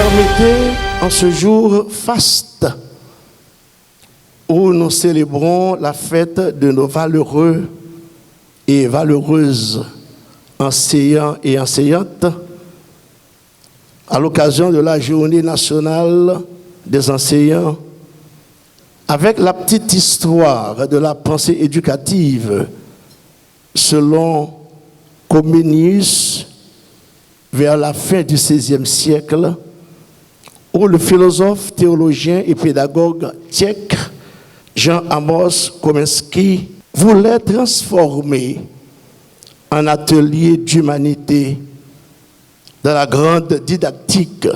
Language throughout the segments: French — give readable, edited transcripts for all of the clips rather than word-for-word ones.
Permettez, en ce jour faste, où nous célébrons la fête de nos valeureux et valeureuses enseignants et enseignantes, à l'occasion de la Journée nationale des enseignants, avec la petite histoire de la pensée éducative selon Comenius vers la fin du XVIe siècle, où le philosophe, théologien et pédagogue tchèque Jean-Amos Komenský voulait transformer un atelier d'humanité dans la grande didactique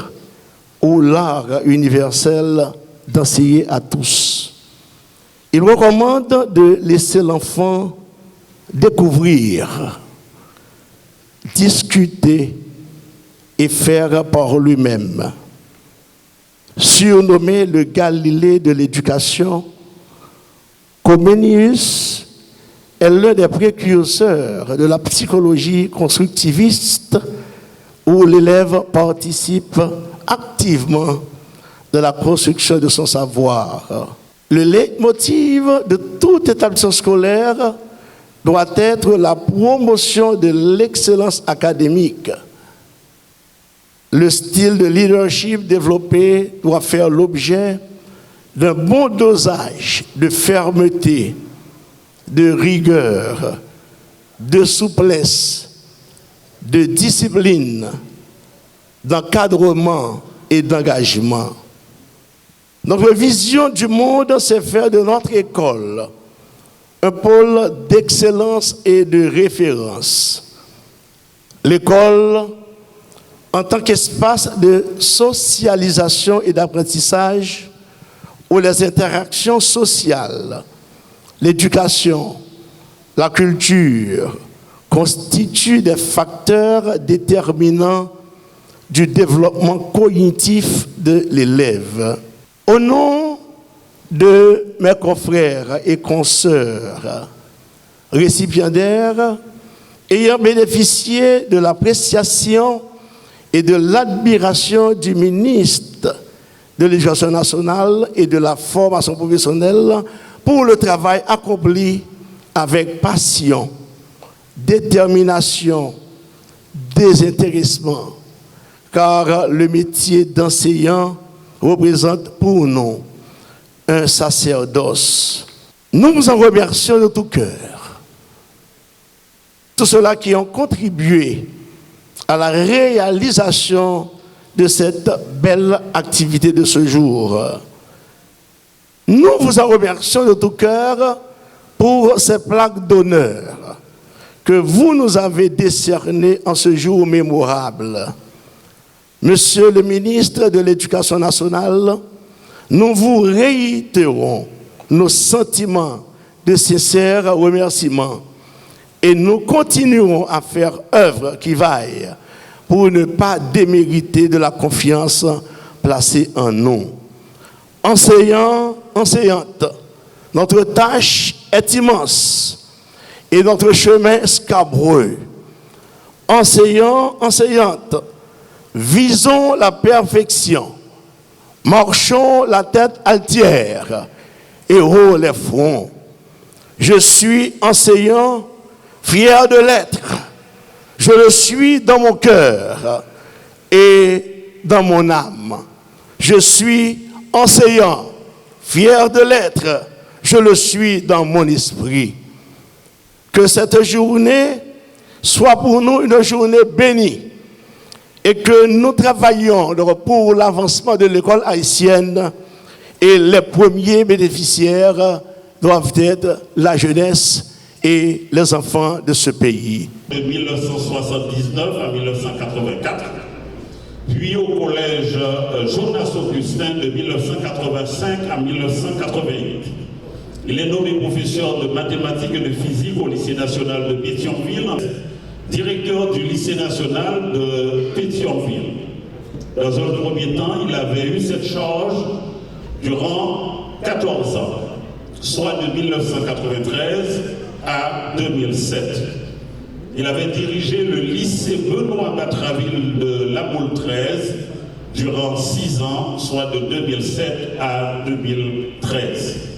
ou l'art universel d'enseigner à tous. Il recommande de laisser l'enfant découvrir, discuter et faire par lui-même. Surnommé le Galilée de l'éducation, Comenius est l'un des précurseurs de la psychologie constructiviste où l'élève participe activement de la construction de son savoir. Le leitmotiv de tout établissement scolaire doit être la promotion de l'excellence académique. Le style de leadership développé doit faire l'objet d'un bon dosage de fermeté, de rigueur, de souplesse, de discipline, d'encadrement et d'engagement. Notre vision du monde, c'est faire de notre école un pôle d'excellence et de référence. L'école, en tant qu'espace de socialisation et d'apprentissage, où les interactions sociales, l'éducation, la culture constituent des facteurs déterminants du développement cognitif de l'élève. Au nom de mes confrères et consoeurs récipiendaires ayant bénéficié de l'appréciation et de l'admiration du ministre de l'Éducation nationale et de la formation professionnelle pour le travail accompli avec passion, détermination, désintéressement, car le métier d'enseignant représente pour nous un sacerdoce. Nous vous en remercions de tout cœur. Tous ceux-là qui ont contribué à la réalisation de cette belle activité de ce jour. Nous vous en remercions de tout cœur pour ces plaques d'honneur que vous nous avez décernées en ce jour mémorable. Monsieur le ministre de l'Éducation nationale, nous vous réitérons nos sentiments de sincère remerciement et nous continuerons à faire œuvre qui vaille pour ne pas démériter de la confiance placée en nous. Enseignants, enseignantes, notre tâche est immense et notre chemin scabreux. Enseignants, enseignantes, visons la perfection, marchons la tête altière et haut les fronts. Je suis enseignant, fier de l'être. Je le suis dans mon cœur et dans mon âme. Je suis enseignant, fier de l'être. Je le suis dans mon esprit. Que cette journée soit pour nous une journée bénie et que nous travaillions pour l'avancement de l'école haïtienne et les premiers bénéficiaires doivent être la jeunesse et les enfants de ce pays. De 1979 à 1984, puis au collège Jonas-Augustin de 1985 à 1988. Il est nommé professeur de mathématiques et de physique au lycée national de Pétionville, directeur du lycée national de Pétionville. Dans un premier temps, il avait eu cette charge durant 14 ans, soit de 1993 à 2007. Il avait dirigé le lycée Benoît Batraville de La Moule 13 durant 6 ans, soit de 2007 à 2013.